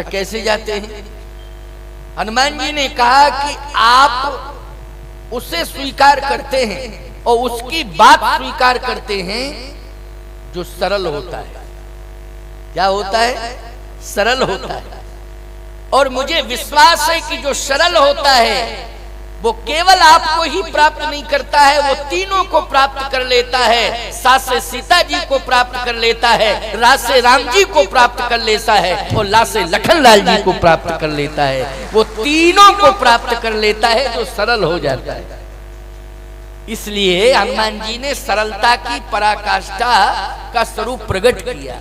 कैसे जाते हैं? हनुमान जी ने कहा कि आप उसे स्वीकार करते हैं और उसकी बात स्वीकार करते हैं जो सरल होता है। क्या होता है? सरल होता है। और मुझे विश्वास है कि जो सरल होता है वो केवल आपको ही प्राप्त नहीं करता है, वो तीनों को प्राप्त कर लेता है। सास से सीता जी को प्राप्त कर लेता है, राज से राम जी को प्राप्त कर लेता है और ला से लखन लाल जी को प्राप्त कर लेता है। वो तीनों को प्राप्त कर लेता है जो सरल हो जाता है। इसलिए हनुमान जी ने सरलता की पराकाष्ठा का स्वरूप प्रकट किया।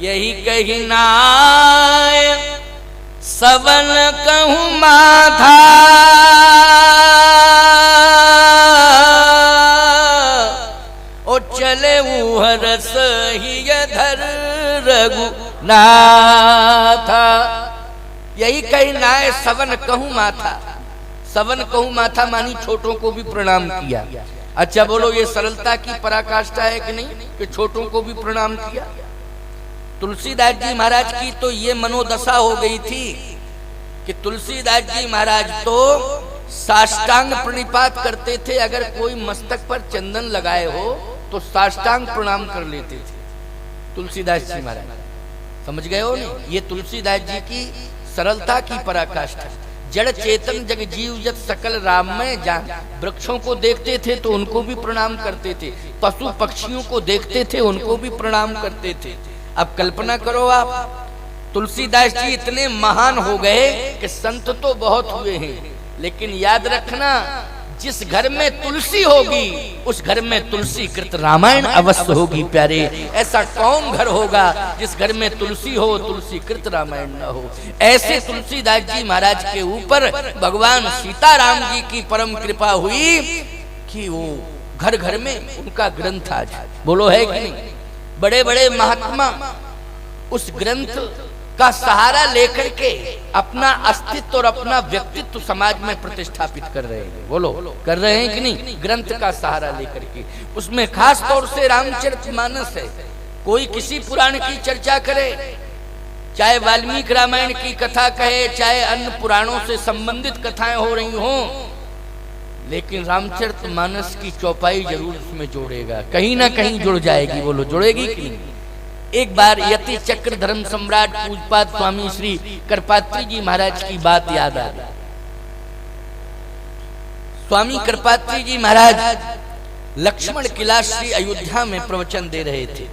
यही कही नाय सवन कहूं माथा, ओ चले हरस ही धर रघुनाथा। यही कही नाय सवन कहूं माथा। सवन कहूं माथा मानी छोटों को भी प्रणाम किया। अच्छा बोलो, ये सरलता की पराकाष्ठा है कि नहीं कि छोटों को भी प्रणाम किया? तुलसीदास जी महाराज की तो ये मनोदशा हो गई थी कि तुलसीदास जी महाराज तो साष्टांग प्रणिपात करते थे। अगर कोई मस्तक पर चंदन लगाए हो तो साष्टांग प्रणाम कर लेते थे तुलसीदास जी महाराज। समझ गए हो नहीं? ये तुलसीदास जी की सरलता की पराकाष्ठा। जड़ चेतन जग जीव जत सकल राममय जान। वृक्षों को देखते थे तो उनको भी प्रणाम करते थे, पशु पक्षियों को देखते थे उनको भी प्रणाम करते थे। अब कल्पना करो आप, तुलसीदास जी इतने महान हो गए कि संत तो बहुत हुए हैं, लेकिन याद रखना जिस घर में तुलसी होगी उस घर में तुलसी कृत रामायण अवश्य होगी प्यारे। ऐसा कौन घर होगा जिस घर में तुलसी हो तुलसी कृत रामायण न हो? ऐसे तुलसीदास जी महाराज के ऊपर भगवान सीताराम जी की परम कृपा हुई कि वो घर घर में उनका ग्रंथ आज बोलो है कि नहीं? बड़े बड़े महात्मा उस ग्रंथ का सहारा लेकर के अपना अस्तित्व और अपना व्यक्तित्व समाज में प्रतिष्ठापित कर रहे हैं। बोलो कर रहे हैं कि नहीं? ग्रंथ का सहारा लेकर के उसमें खास तौर से रामचरितमानस है। कोई किसी पुराण की चर्चा करे, चाहे वाल्मीकि रामायण की कथा कहे, चाहे अन्य पुराणों से संबंधित कथाएं हो रही हों, लेकिन रामचरितमानस की चौपाई जरूर उसमें जोड़ेगा, कहीं ना कहीं जुड़ जाएगी। बोलो जुड़ेगी कि नहीं? एक बार यति चक्र धर्म सम्राट पूजपाद स्वामी श्री करपात्री जी महाराज की बात याद आ गई। स्वामी करपात्री जी महाराज लक्ष्मण किला श्री अयोध्या में प्रवचन दे रहे थे।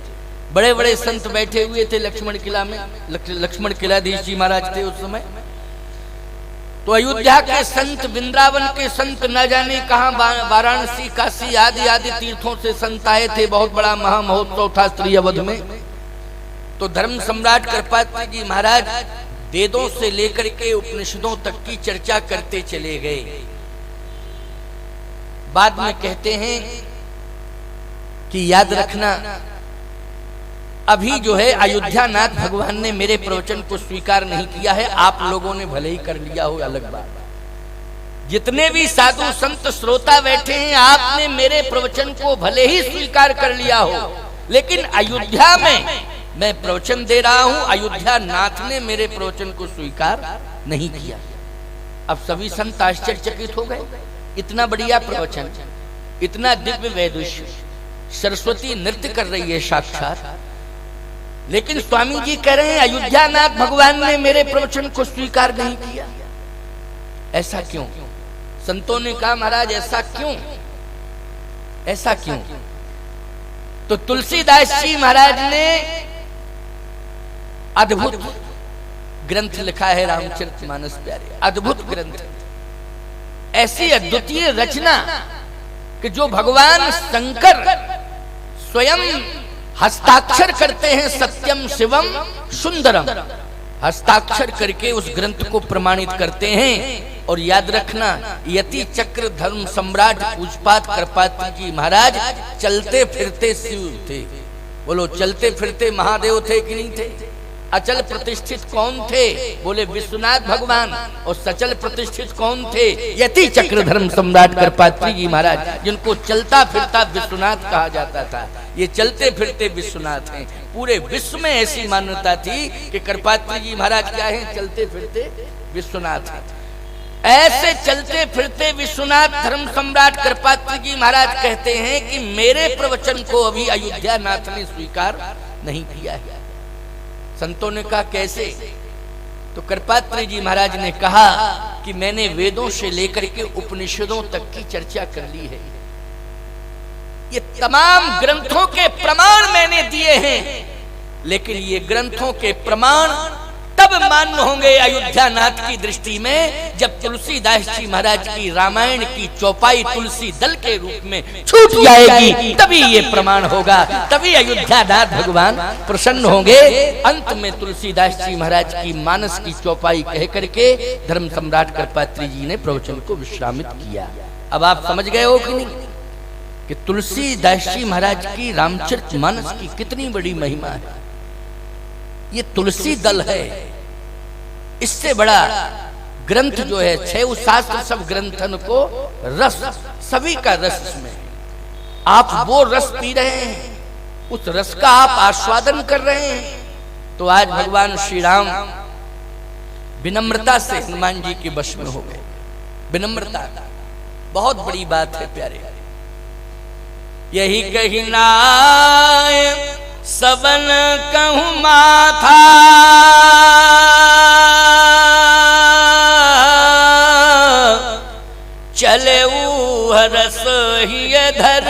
बड़े बड़े संत बैठे हुए थे लक्ष्मण किला में। लक्ष्मण किलाधीश जी महाराज थे उस समय। तो अयोध्या के संत, वृंदावन के संत, न जाने कहां वाराणसी काशी आदि आदि तीर्थों से संत आए थे। बहुत बड़ा महा महोत्सव था स्त्री अवध में। तो धर्म सम्राट करपात्री जी महाराज वेदों से लेकर के उपनिषदों तक की चर्चा करते चले गए। बाद में कहते हैं कि याद रखना, अभी जो है अयोध्या नाथ भगवान ने मेरे प्रवचन को स्वीकार नहीं किया है, आप लोगों ने भले ही कर लिया हो अलग बात। जितने भी साधु संत श्रोता बैठे हैं, आपने मेरे प्रवचन को भले ही स्वीकार कर लिया हो, लेकिन अयोध्या में मैं प्रवचन दे रहा हूं, अयोध्या नाथ ने मेरे प्रवचन को स्वीकार नहीं किया। अब सभी संत आश्चर्यचकित हो गए। इतना बढ़िया प्रवचन, इतना दिव्य वैदुष्य, सरस्वती नृत्य कर रही है साक्षात, लेकिन स्वामी जी कह रहे हैं अयोध्या नाथ भगवान ने मेरे प्रवचन को स्वीकार नहीं किया। ऐसा क्यों? संतों ने कहा महाराज ऐसा क्यों, ऐसा क्यों? तो तुलसीदास जी महाराज ने अद्भुत ग्रंथ लिखा है रामचरितमानस प्यारे। अद्भुत ग्रंथ, ऐसी अद्वितीय रचना कि जो भगवान शंकर स्वयं हस्ताक्षर करते हैं, सत्यम शिवम सुंदरम, हस्ताक्षर करके उस ग्रंथ को प्रमाणित करते हैं। और याद रखना, यति चक्र धर्म सम्राट पूजपाद करपात्री जी महाराज चलते फिरते शिव थे। बोलो चलते फिरते महादेव थे कि नहीं थे? अचल प्रतिष्ठित कौन थे? बोले विश्वनाथ भगवान। और सचल प्रतिष्ठित कौन थे? यति चक्रधर सम्राट करपात्री जी महाराज, जिनको चलता फिरता विश्वनाथ कहा जाता था। ये चलते फिरते विश्वनाथ हैं। पूरे विश्व में ऐसी मान्यता थी कि करपात्री जी महाराज क्या हैं? चलते फिरते विश्वनाथ हैं। ऐसे चलते फिरते विश्वनाथ धर्म सम्राट करपात्री जी महाराज कहते हैं कि मेरे प्रवचन को अभी अयोध्या नाथ ने स्वीकार नहीं किया है। संतों ने कहा कैसे? तो करपात्री जी महाराज ने कहा कि मैंने वेदों से लेकर के उपनिषदों तक की चर्चा कर ली है। ये तमाम ग्रंथों के प्रमाण मैंने दिए हैं, लेकिन ये ग्रंथों के प्रमाण तब मान्य होंगे अयोध्या नाथ की दृष्टि में जब तुलसीदास जी महाराज की रामायण की चौपाई तुलसी दल के रूप में छूट जाएगी, तभी ये प्रमाण होगा, तभी अयोध्या नाथ भगवान प्रसन्न होंगे। अंत में तुलसीदास जी महाराज की मानस की चौपाई कह करके धर्म सम्राट करपात्री जी ने प्रवचन को विश्रामित किया। अब आप समझ गए हो कि नहीं कि तुलसीदास जी महाराज की रामचरितमानस की कितनी बड़ी महिमा है। ये तुलसी दल है, इससे बड़ा ग्रंथ जो है 6 शास्त्र सब ग्रंथन को रस, सभी का रस इसमें। आप वो रस पी रहे हैं, उस रस का आप आस्वादन कर रहे हैं। तो आज भगवान श्री राम विनम्रता से हनुमान जी के वश में हो गए। विनम्रता बहुत बड़ी बात है प्यारे। यही कहना सबन कहूं माथा, चले हरस ही धर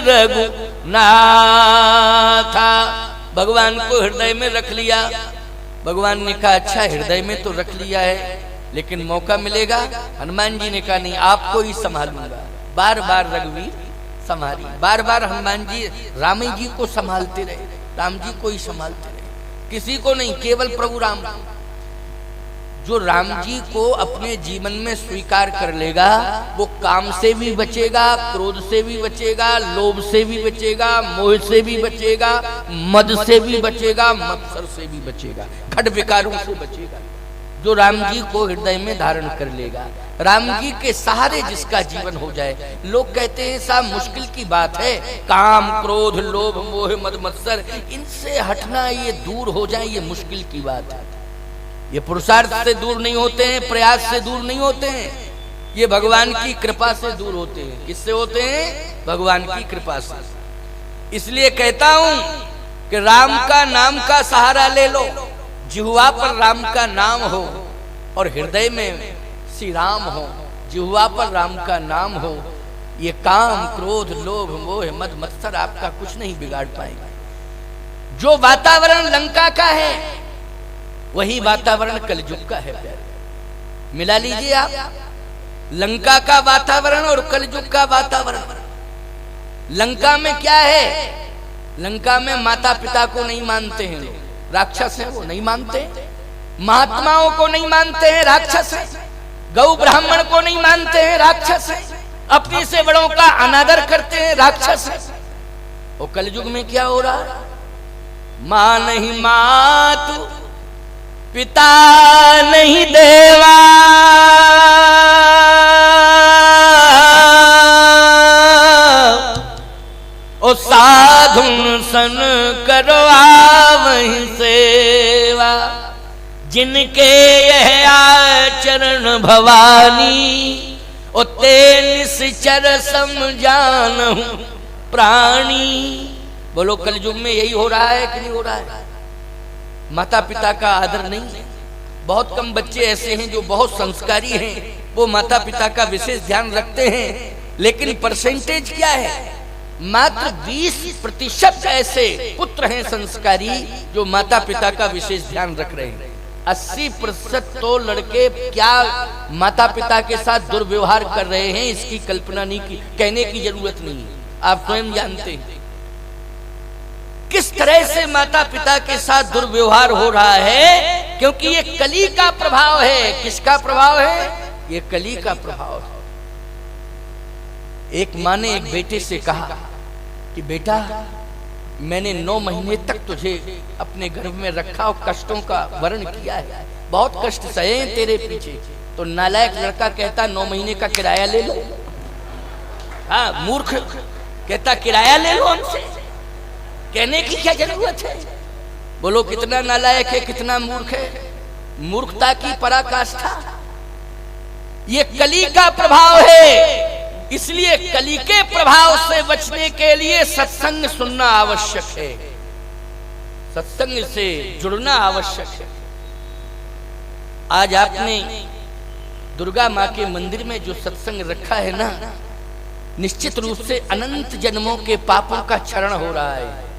रघु नाथा। भगवान को हृदय में रख लिया। भगवान ने कहा अच्छा हृदय में तो रख लिया है, लेकिन मौका मिलेगा? हनुमान जी ने कहा नहीं, आपको ही संभालूंगा। बार बार रघुवीर संभाली, बार बार हनुमान जी राम जी को संभालते रहे, राम जी को ही संभालते रहे, किसी को नहीं, केवल प्रभु राम। जो राम जी को अपने जीवन में स्वीकार कर लेगा वो काम से भी बचेगा, क्रोध से भी बचेगा, लोभ से भी बचेगा, मोह से भी बचेगा, मद से भी बचेगा, मत्सर से भी बचेगा, खट विकारों से बचेगा। जो राम जी को हृदय में धारण कर लेगा, राम जी के सहारे जिसका जीवन हो जाए। लोग कहते हैं साहब मुश्किल की बात है, काम क्रोध लोभ मोह मद मत्सर इनसे हटना, ये दूर हो जाए, ये मुश्किल की बात है। ये पुरुषार्थ से दूर नहीं होते हैं, प्रयास से दूर नहीं होते हैं, ये भगवान की कृपा से दूर होते हैं। किससे होते हैं? भगवान की कृपा से। इसलिए कहता हूं कि राम का नाम का सहारा ले लो, जिह्वा पर राम का नाम हो और हृदय में श्री राम हो, जिह्वा पर राम का नाम हो, ये काम क्रोध लोभ मोह मद मत्सर आपका कुछ नहीं बिगाड़ पाएगा। जो वातावरण लंका का है वही वातावरण कलयुग का है प्यारे। मिला लीजिए आप लंका का वातावरण और कलयुग का वातावरण। लंका में क्या है? लंका में माता पिता को नहीं मानते हैं लोग, राक्षस हैं वो, नहीं मानते। महात्माओं को नहीं मानते हैं, राक्षस हैं। गौ ब्राह्मण को नहीं मानते हैं, राक्षस हैं। अपने से बड़ों का अनादर करते हैं, राक्षस हैं। और कलयुग में क्या हो रहा है? मां नहीं मातु, पिता नहीं देवा, ओ साधुन सन करवा वहीं सेवा, जिनके यह आचरण भवानी, ओ ते निश्चर समझानहु प्राणी। बोलो कलयुग में यही हो रहा है कि नहीं हो रहा है? माता पिता का आदर नहीं है। बहुत कम बच्चे ऐसे हैं जो बहुत संस्कारी हैं, वो माता पिता का विशेष ध्यान रखते हैं, लेकिन परसेंटेज क्या है? मात्र 20% ऐसे पुत्र हैं संस्कारी जो माता पिता का विशेष ध्यान रख रहे हैं। 80% तो लड़के क्या माता पिता के साथ दुर्व्यवहार कर रहे हैं, इसकी कल्पना नहीं की, कहने की जरूरत नहीं है, आप स्वयं जानते हैं किस तरह से माता पिता के साथ दुर्व्यवहार हो रहा है। क्योंकि ये कली का प्रभाव है। किसका प्रभाव है? ये कली का प्रभाव है। एक माँ ने एक बेटे से कहा कि बेटा मैंने 9 महीने तक तुझे अपने गर्भ में रखा और कष्टों का वर्ण किया है, बहुत कष्ट सहे हैं तेरे पीछे। तो नालायक लड़का कहता 9 महीने का किराया ले लो। हाँ, मूर्ख कहता किराया ले लो हमसे, कहने की क्या जरूरत है। बोलो कितना नालायक है, कितना मूर्ख है, मूर्खता की पराकाष्ठा। ये कली का प्रभाव है, इसलिए कली के प्रभाव से बचने के लिए सत्संग सुनना आवश्यक है, सत्संग से जुड़ना आवश्यक है। आज आपने दुर्गा माँ के मंदिर में जो सत्संग रखा है ना, निश्चित रूप से अनंत जन्मों के पापों का क्षरण हो रहा है।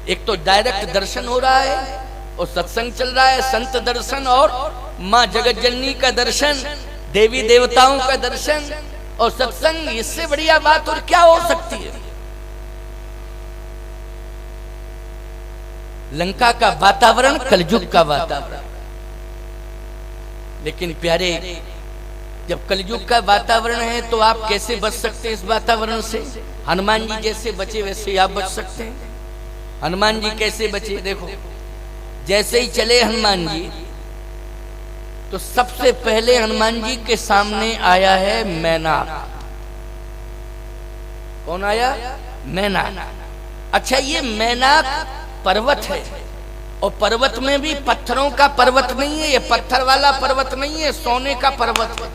एक तो डायरेक्ट दर्शन हो रहा है और सत्संग चल रहा है, संत दर्शन और माँ जगत जननी का दर्शन, देवी देवताओं का दर्शन और सत्संग। इससे बढ़िया बात और क्या हो सकती है। लंका का वातावरण कलयुग का वातावरण, लेकिन प्यारे जब कलयुग का वातावरण है तो आप कैसे बच सकते हैं इस वातावरण से। हनुमान जी जैसे बचे वैसे आप बच सकते हैं। हनुमान जी कैसे बचे, देखो जैसे ही चले हनुमान जी तो सबसे पहले हनुमान जी के सामने आया है मैनाक। कौन आया? मैनाक। अच्छा, ये मैनाक पर्वत है और पर्वत में भी पत्थरों का पर्वत नहीं है, ये पत्थर वाला पर्वत नहीं है, सोने का पर्वत है।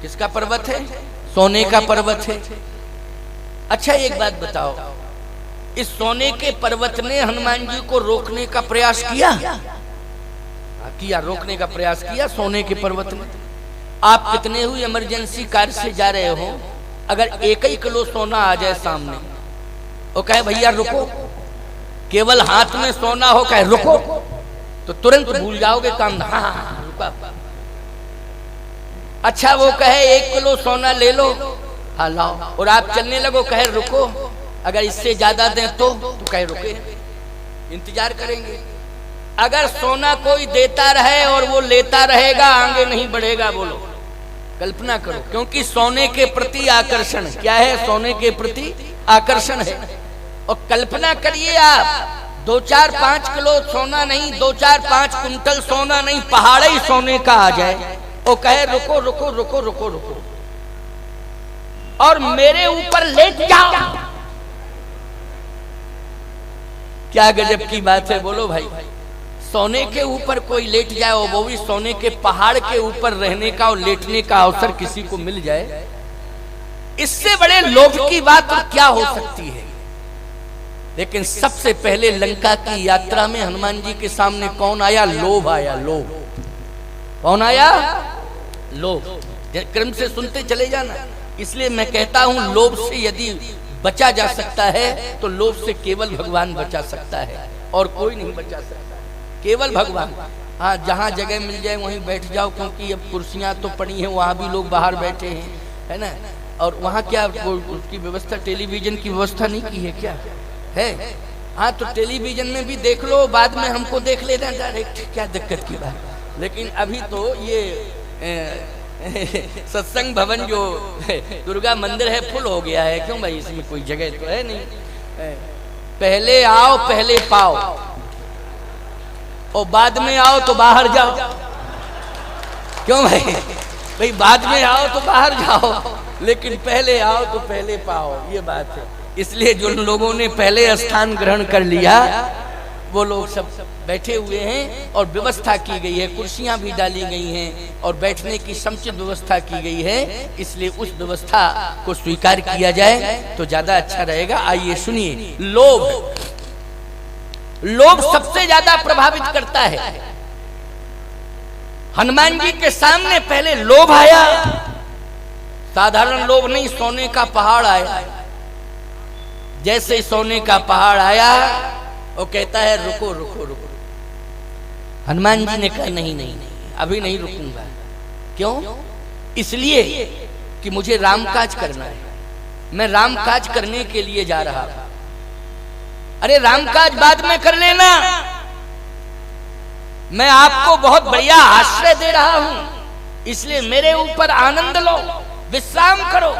किसका पर्वत है? सोने का पर्वत है। अच्छा एक बात बताओ, इस सोने के पर्वत ने हनुमान जी को रोकने का प्रयास किया, रोकने का प्रयास किया सोने के पर्वत ने। आप कितने हुई इमरजेंसी कार से जा रहे हो, अगर 1 किलो सोना आ जाए सामने और कहे भैया रुको, केवल हाथ में सोना हो कहे रुको, तो तुरंत भूल जाओगे काम। हाँ रुका। अच्छा वो कहे 1 किलो सोना ले लो, हाँ लाओ, और आप चलने लगो, कहे रुको, अगर इससे ज्यादा दें तो कहे रुके, इंतजार करेंगे। अगर सोना कोई देता रहे और वो लेता रहेगा, आगे नहीं बढ़ेगा। बोलो कल्पना करो, क्योंकि सोने के प्रति आकर्षण क्या है? सोने के प्रति आकर्षण है। और कल्पना करिए आप 2-4-5 किलो सोना नहीं, 2-4-5 कुंटल सोना नहीं, पहाड़ ही सोने का आ जाए और कहे रुको रुको रुको रुको रुको और मेरे ऊपर लेट जाओ। क्या गजब की बात है। बोलो भाई, सोने के ऊपर कोई लेट जाए और वो भी सोने के पहाड़ के ऊपर रहने का और लेटने का अवसर किसी को मिल जाए, इससे बड़े लोभ की बात और क्या हो सकती है। लेकिन सबसे पहले लंका की यात्रा में हनुमान जी के सामने कौन आया? लोभ आया। लोभ कौन आया? लोभ। क्रम से सुनते चले जाना। इसलिए मैं कहता हूं, लोभ से यदि बचा जा सकता है तो लोभ से केवल भगवान बचा सकता है और कोई नहीं बचा सकता, केवल भगवान। हाँ, जहाँ जगह मिल जाए वहीं बैठ जाओ, क्योंकि अब कुर्सियां तो पड़ी हैं, वहां भी लोग बाहर बैठे हैं, है ना। और वहाँ क्या उसकी व्यवस्था, टेलीविजन की व्यवस्था नहीं की है क्या? है। हाँ, तो टेलीविजन में भी देख लो, बाद में हमको देख लेना डायरेक्ट, क्या दिक्कत की बात। लेकिन अभी तो ये सत्संग भवन जो दुर्गा मंदिर है फुल हो गया है। क्यों भाई? इसमें कोई जगह तो है नहीं। पहले आओ पहले पाओ और बाद में आओ तो बाहर जाओ। क्यों भाई? भाई बाद में आओ तो बाहर जाओ, लेकिन पहले आओ तो पहले पाओ, ये बात है। इसलिए जो लोगों ने पहले स्थान ग्रहण कर लिया वो लोग सब बैठे हुए हैं और व्यवस्था की गई है, कुर्सियां भी डाली गई हैं और बैठने की समुचित व्यवस्था की गई है। इसलिए उस व्यवस्था को स्वीकार किया जाए तो ज्यादा अच्छा रहेगा। आइए सुनिए, लोभ। लोभ सबसे ज्यादा प्रभावित करता है। हनुमान जी के सामने पहले लोभ आया, साधारण लोभ नहीं, सोने का पहाड़ आया। जैसे ही सोने का पहाड़ आया वो कहता है रुको रुको रुको। हनुमान जी ने कहा नहीं नहीं नहीं, अभी नहीं रुकूंगा। क्यों? इसलिए कि मुझे रामकाज करना है, मैं रामकाज करने के लिए जा रहा हूं। अरे रामकाज बाद में कर लेना, मैं आपको बहुत बढ़िया आश्रय दे रहा हूं, इसलिए मेरे ऊपर आनंद लो, विश्राम करो।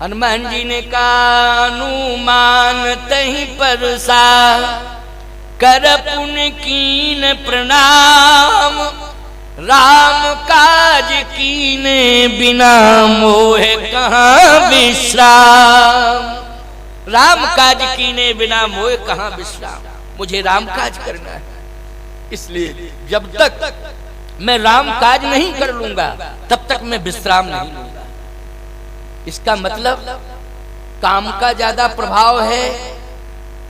हनुमान जी ने कानू मानतहि परसा, कर पुण्य कीन प्रणाम, राम काज कीने बिना मोहे कहाँ विश्राम। राम काज कीने बिना मोहे कहाँ विश्राम, मुझे राम काज करना है, इसलिए जब तक मैं राम काज नहीं कर लूंगा तब तक मैं विश्राम नहीं लूंगा। इसका मतलब काम का ज्यादा प्रभाव है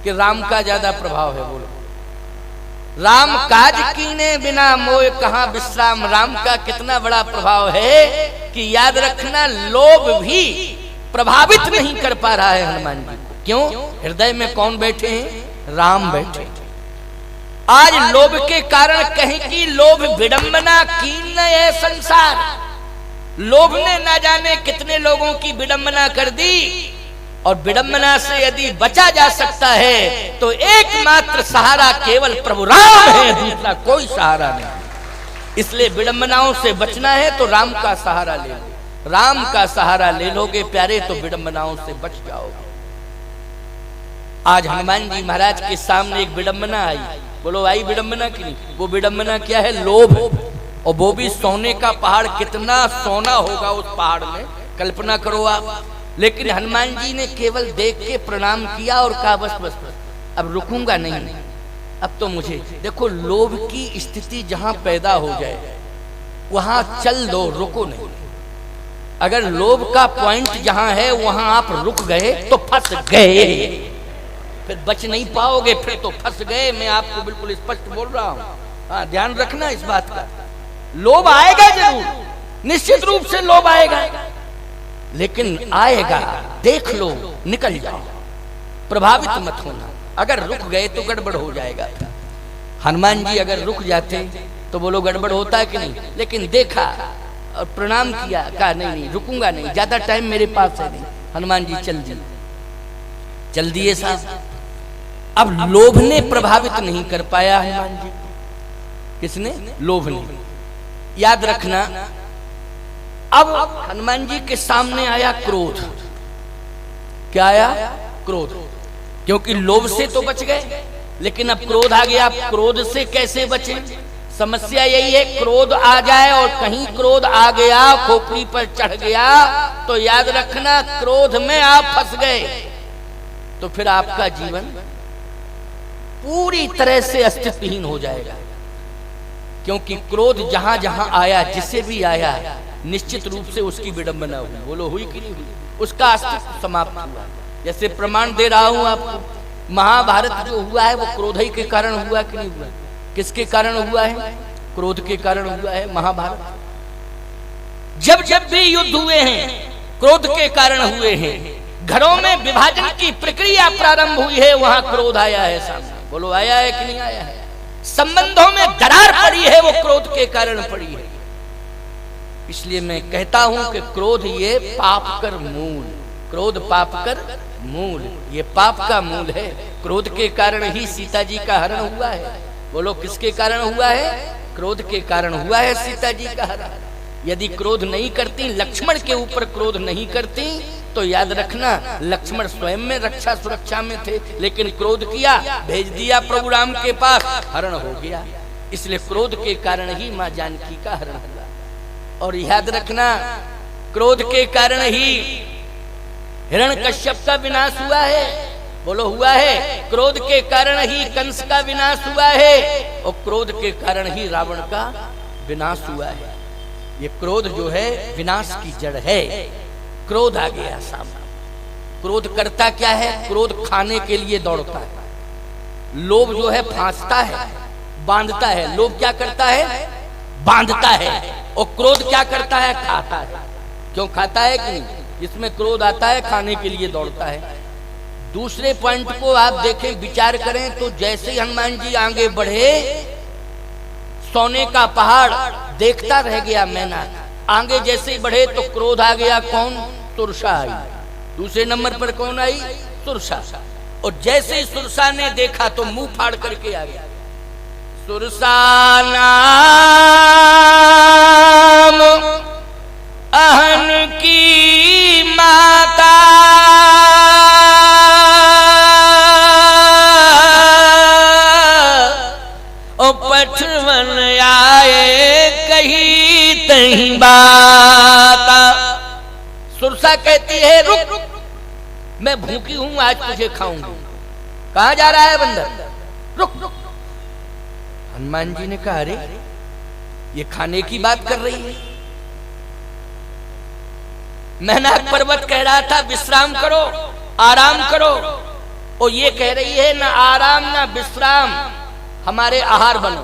कि राम का ज्यादा प्रभाव है? बोलो। राम काज कीने बिना मोह कहाँ विश्राम, राम का कितना बड़ा प्रभाव है कि याद रखना, लोभ भी प्रभावित नहीं कर पा रहा है हनुमान जी को। क्यों? हृदय में कौन बैठे हैं? राम बैठे। आज लोभ के कारण कहीं की लोभ विडंबना कीन है संसार। लोभ ने ना जाने कितने लोगों की विडंबना कर दी, और विडंबना से यदि बचा जा सकता है तो एकमात्र सहारा केवल प्रभु राम है, दूसरा कोई सहारा नहीं। इसलिए विडंबनाओं से बचना है तो राम का सहारा ले लो। राम का सहारा ले लोगे प्यारे तो विडंबनाओं से बच जाओगे। आज हनुमान जी महाराज के सामने एक विडंबना आई। बोलो, आई विडंबना की नहीं? वो विडंबना क्या है? लोभ। और वो भी सोने का पहाड़। कितना सोना होगा उस पहाड़ में, कल्पना करो आप। लेकिन हनुमान जी ने केवल देख के प्रणाम किया और कहा बस बस बस, अब रुकूंगा नहीं, अब तो मुझे। देखो, लोभ की स्थिति जहां पैदा हो जाए वहां चल दो, रुको नहीं। अगर लोभ का पॉइंट जहां है वहां आप रुक गए तो फंस गए, फिर बच नहीं पाओगे, फिर तो फंस गए। मैं आपको बिल्कुल स्पष्ट बोल रहा हूं। हाँ, ध्यान रखना इस बात का। लोभ आएगा जरूर, निश्चित रूप से लोभ आएगा, लेकिन आएगा, देख लो, निकल जाओ, प्रभावित मत होना। अगर रुक गए तो गड़बड़ हो जाएगा। हनुमान जी अगर रुक जाते तो बोलो गड़बड़ होता है कि नहीं? लेकिन देखा और प्रणाम किया, कहा नहीं नहीं रुकूंगा नहीं, ज्यादा टाइम मेरे पास है नहीं। हनुमान जी चल दिए साहब। अब लोभ ने प्रभावित नहीं कर पाया हनुमान जी। किसने? लोभ ने। याद रखना, अब हनुमान जी के सामने आया क्रोध। क्या आया? क्रोध। क्योंकि लोभ से तो बच गए, लेकिन अब क्रोध आ गया। क्रोध से कैसे बचे? समस्या यही है, क्रोध आ जाए और कहीं क्रोध आ गया, खोपड़ी पर चढ़ गया, तो याद रखना क्रोध में आप फंस गए तो फिर आपका जीवन पूरी तरह से अस्तित्वहीन हो जाएगा। क्योंकि क्रोध जहां जहां आया, जिसे भी आया, निश्चित रूप से उसकी विडंबना हुई। बोलो, हुई कि नहीं हुई? उसका अस्तित्व समाप्त हुआ। जैसे प्रमाण दे रहा हूं आपको, महाभारत जो हुआ है वो क्रोध ही के कारण हुआ कि नहीं हुआ? किसके कारण हुआ है? क्रोध के कारण हुआ है महाभारत। जब जब भी युद्ध हुए हैं क्रोध के कारण हुए हैं। घरों में विभाजन की प्रक्रिया प्रारंभ हुई है, वहां क्रोध आया है सामने। बोलो, आया है कि नहीं आया है? संबंधों में दरार पड़ी है, वो क्रोध के कारण पड़ी है। इसलिए मैं कहता हूं कि क्रोध ये पाप कर मूल, क्रोध पाप कर मूल, ये पाप का मूल है। क्रोध के कारण ही सीता जी का हरण हुआ है। बोलो, किसके कारण हुआ है? क्रोध के कारण हुआ है सीता जी का हरण। यदि क्रोध नहीं करती, लक्ष्मण के ऊपर क्रोध नहीं करती, तो याद रखना लक्ष्मण स्वयं में रक्षा सुरक्षा में थे, लेकिन क्रोध किया, भेज दिया प्रभु राम के पास, हरण हो गया। इसलिए क्रोध के कारण ही मां जानकी का हरण हुआ। और याद रखना, क्रोध के कारण ही हिरण्यकश्यप का विनाश हुआ है। बोलो, हुआ है। क्रोध के कारण ही कंस का विनाश हुआ है, और क्रोध के कारण ही रावण का विनाश हुआ है। ये क्रोध जो है विनाश की जड़ है। क्रोध आ गया सामने। क्रोध करता क्या है? क्रोध खाने के लिए दौड़ता है। लोभ जो है फांसता है, बांधता है। लोभ क्या करता है? बांधता है। और क्रोध क्या करता है? खाता है। क्यों खाता है कि नहीं? जिसमें क्रोध आता है खाने के लिए दौड़ता है। दूसरे पॉइंट को आप देखें, विचार करें तो जैसे हनुमान जी आगे बढ़े, सोने का पहाड़ देखता रह गया मैना। आगे जैसे ही बढ़े तो क्रोध आ गया। कौन? सुरसा आई। दूसरे नंबर पर कौन आई? सुरसा। और जैसे ही सुरसा ने देखा तो मुंह फाड़ करके आ गया। सुरसा नाम अहन की माता, ओ पठवन आए कही तही बाता। सुरसा कहती है रुक, मैं भूखी हूं, आज तुझे खाऊंगी। कहां जा रहा है बंदर? रुक। हनुमान जी ने कहा अरे ये खाने की बात कर रही है। मैनाक पर्वत कह रहा था विश्राम करो, आराम करो, और ये कह रही है ना आराम ना विश्राम, हमारे आहार बनो।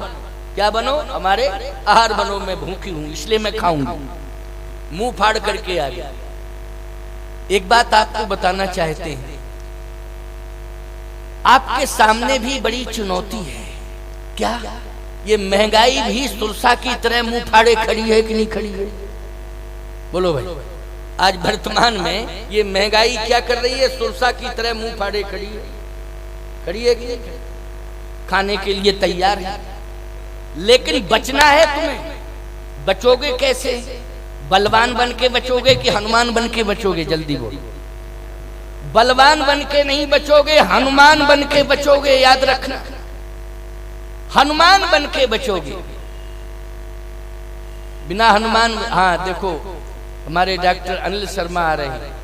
क्या बनो? हमारे आहार बनो। मैं भूखी हूं इसलिए मैं खाऊंगी। मुंह फाड़ करके आ गया। एक बात आपको बताना चाहते हैं, आपके सामने भी बड़ी चुनौती है। क्या? ये महंगाई भी सुरसा की तरह मुंह फाड़े खड़ी है कि नहीं खड़ी है? बोलो भाई। आज वर्तमान में ये महंगाई क्या कर रही है? सुरसा की तरह मुंह फाड़े खड़ी है। खड़ी है कि नहीं? खाने के लिए तैयार है, लेकिन बचना है तुम्हें। बचोगे कैसे? बलवान बन के बचोगे कि हनुमान बन के बचोगे? जल्दी बोलो। बलवान बन के नहीं बचोगे, हनुमान बन के बचोगे। याद रखना, हनुमान बन के बचोगे। बिना हनुमान, हाँ देखो हमारे डॉक्टर अनिल शर्मा आ रहे हैं।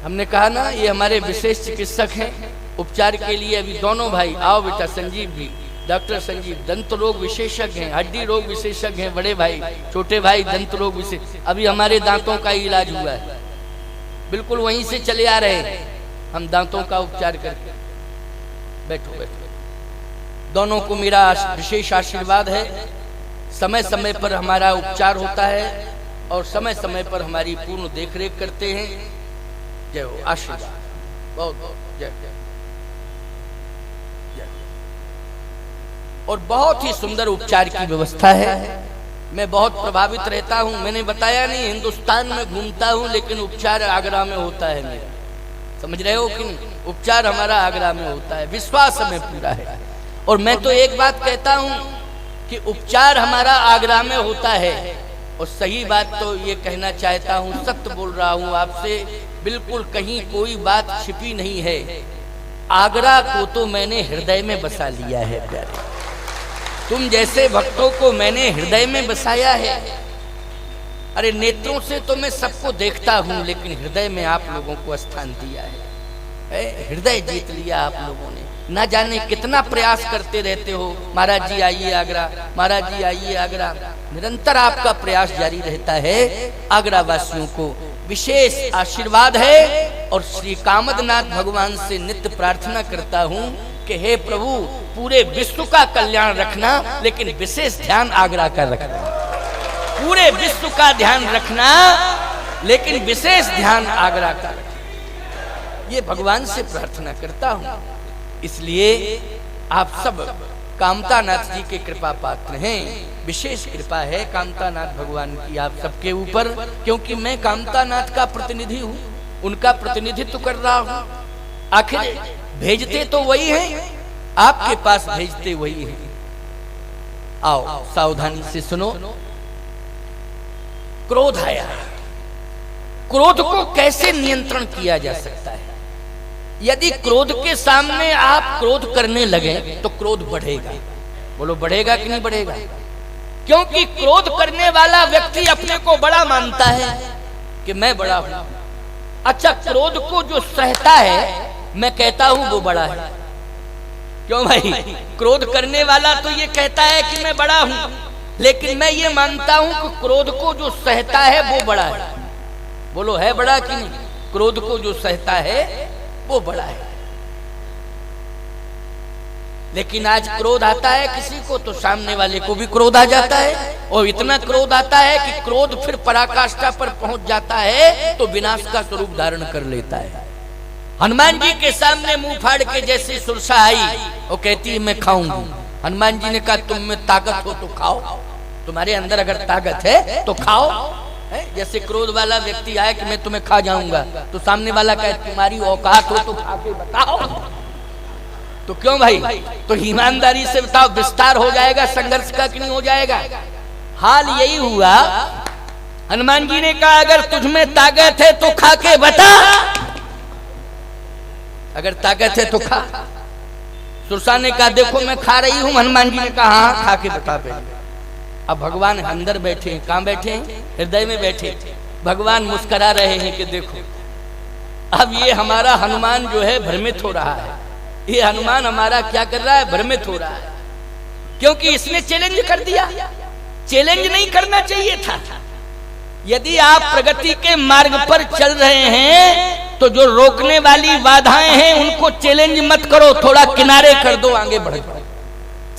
हमने कहा ना ये हमारे विशेष चिकित्सक हैं उपचार के लिए। अभी दोनों भाई आओ बेटा, संजीव भी, डॉक्टर संजीव दंत रोग विशेषज्ञ हैं, हड्डी रोग विशेषज्ञ हैं। बड़े भाई, छोटे भाई दंत रोग विशेष। अभी हमारे दांतों का इलाज हुआ है, बिल्कुल वहीं से चले आ रहे हैं हम दांतों का उपचार करके। बैठो बैठो। दोनों को मेरा विशेष आशीर्वाद है। समय समय पर हमारा उपचार होता है और समय समय पर हमारी पूर्ण देखरेख करते हैं। जय हो, आशीर्वाद बहुत बहुत जय जय। और बहुत ही सुंदर उपचार की व्यवस्था है। मैं बहुत प्रभावित रहता हूं। मैंने बताया नहीं, हिंदुस्तान में घूमता हूं, लेकिन उपचार आगरा में होता है मेरा। समझ रहे हो कि नहीं? उपचार हमारा आगरा में होता है, विश्वास हमें पूरा है। और मैं तो एक बात कहता हूं कि उपचार हमारा आगरा में होता है। और सही बात तो ये कहना चाहता हूं, सत्य बोल रहा हूं आपसे, बिल्कुल कहीं कोई बात छिपी नहीं है। आगरा को तो मैंने हृदय में बसा लिया है प्यारे। तुम जैसे भक्तों को मैंने हृदय में बसाया है। अरे नेत्रों से तो मैं सबको देखता हूं, लेकिन हृदय में आप लोगों को स्थान दिया है। हृदय जीत लिया आप लोगों ने। ना जाने कितना प्रयास करते रहते हो, महाराज जी आइए आगरा, महाराज जी आइए आगरा। निरंतर आपका प्रयास जारी रहता है। आगरा वासियों को विशेष आशीर्वाद है। और श्री कामदनाथ भगवान से नित्य प्रार्थना करता हूँ कि हे प्रभु पूरे विश्व का कल्याण रखना, लेकिन विशेष ध्यान आगरा का रखना। पूरे विश्व का ध्यान रखना, लेकिन विशेष ध्यान आगरा का रखना। ये भगवान से प्रार्थना करता हूँ। इसलिए आप सब कामतानाथ जी के कृपा पात्र हैं। विशेष कृपा है कामतानाथ भगवान की आप सबके ऊपर, क्योंकि मैं कामतानाथ का प्रतिनिधि हूँ, उनका प्रतिनिधित्व कर रहा हूँ। आखिर भेजते तो वही हैं, आपके पास भेजते वही हैं। आओ सावधानी से सुनो। क्रोध आया, क्रोध को कैसे नियंत्रण किया जा सकता है? यदि क्रोध के सामने आप क्रोध करने लगे तो क्रोध बढ़ेगा। बोलो बढ़ेगा कि नहीं बढ़ेगा? क्योंकि क्रोध करने वाला व्यक्ति अपने को बड़ा मानता है कि मैं बड़ा हूं। अच्छा, क्रोध को जो सहता है, मैं कहता हूं वो बड़ा है। क्यों भाई? क्रोध करने वाला तो ये कहता है कि मैं बड़ा हूं, लेकिन मैं ये मानता हूं कि क्रोध को जो सहता है वो बड़ा है। बोलो है बड़ा कि नहीं? क्रोध को जो सहता है वो बड़ा है। लेकिन आज क्रोध आता है किसी को तो सामने वाले को भी क्रोध आ जाता है, और इतना क्रोध आता है कि क्रोध फिर पराकाष्ठा पर पहुंच जाता है तो विनाश का स्वरूप धारण कर लेता है। हनुमान जी के सामने मुंह फाड़ के जैसे सुरसा आई, वो कहती है मैं खाऊंगी। हनुमान जी ने कहा तुम में ताकत हो तो खाओ, तुम्हारे अंदर अगर ताकत है तो खाओ। जैसे क्रोध वाला व्यक्ति आए कि मैं तुम्हें खा जाऊंगा, तो सामने वाला कहे तुम्हारी औकात हो तो खा के बताओ। तो क्यों भाई? तो ईमानदारी से बताओ, विस्तार हो जाएगा संघर्ष का कि नहीं हो जाएगा? हाल यही हुआ। हनुमान जी ने कहा अगर तुझमें ताकत है तो खा के बता, अगर ताकत है तो खा। सुरसा ने कहा देखो मैं खा रही हूँ। हनुमान जी ने कहा हाँ खा के बता पहले। अब भगवान अंदर बैठे हैं, कहाँ बैठे हैं? हृदय में बैठे। भगवान मुस्कुरा रहे हैं कि देखो अब ये हमारा हनुमान जो है भ्रमित हो रहा है, ये हनुमान हमारा क्या कर रहा है? भ्रमित हो रहा है, क्योंकि इसने चैलेंज कर दिया। चैलेंज नहीं करना चाहिए था। यदि आप प्रगति के मार्ग पर चल रहे हैं तो जो रोकने वाली बाधाएं हैं उनको चैलेंज मत करो, थोड़ा किनारे कर दो, आगे बढ़ जाओ।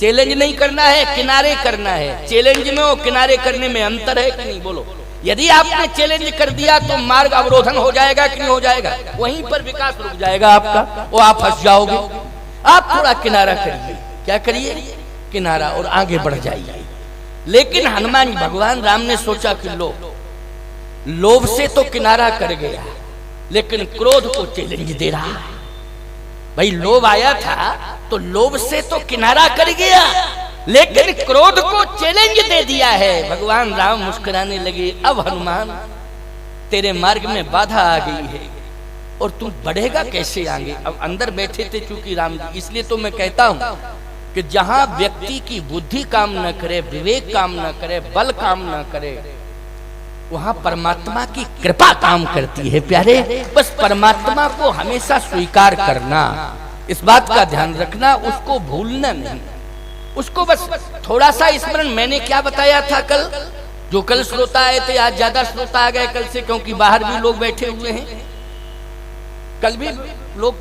चैलेंज नहीं करना है, किनारे करना है। चैलेंज में और किनारे करने में अंतर है कि नहीं? बोलो। यदि आपने चैलेंज कर दिया तो मार्ग अवरोधन हो जाएगा कि नहीं हो जाएगा? वहीं पर विकास रुक जाएगा आपका, वो आप फंस जाओगे। आप थोड़ा किनारा करिए। क्या करिए? किनारा, और आगे बढ़ जाइए। लेकिन हनुमान भगवान राम ने सोचा कि लोभ से तो किनारा कर गया, लेकिन क्रोध को चैलेंज दे रहा है। भाई लोभ आया था तो लोभ से तो किनारा कर गया, लेकिन क्रोध को चैलेंज दे दिया है। भगवान राम मुस्कुराने लगे, अब हनुमान तेरे मार्ग में बाधा आ गई है और तू बढ़ेगा कैसे आगे? अब अंदर बैठे थे चूंकि राम जी, इसलिए तो मैं कहता हूं कि जहां व्यक्ति की बुद्धि काम न करे, विवेक काम न करे, बल काम न करे, वहां परमात्मा की कृपा काम करती है प्यारे। बस परमात्मा को हमेशा स्वीकार करना, इस बात का ध्यान रखना, उसको भूलना नहीं, उसको बस थोड़ा सा स्मरण। मैंने क्या बताया था कल? जो कल श्रोता आए थे, आज ज्यादा श्रोता आ गए कल से, क्योंकि बाहर भी लोग बैठे हुए हैं। कल भी लोग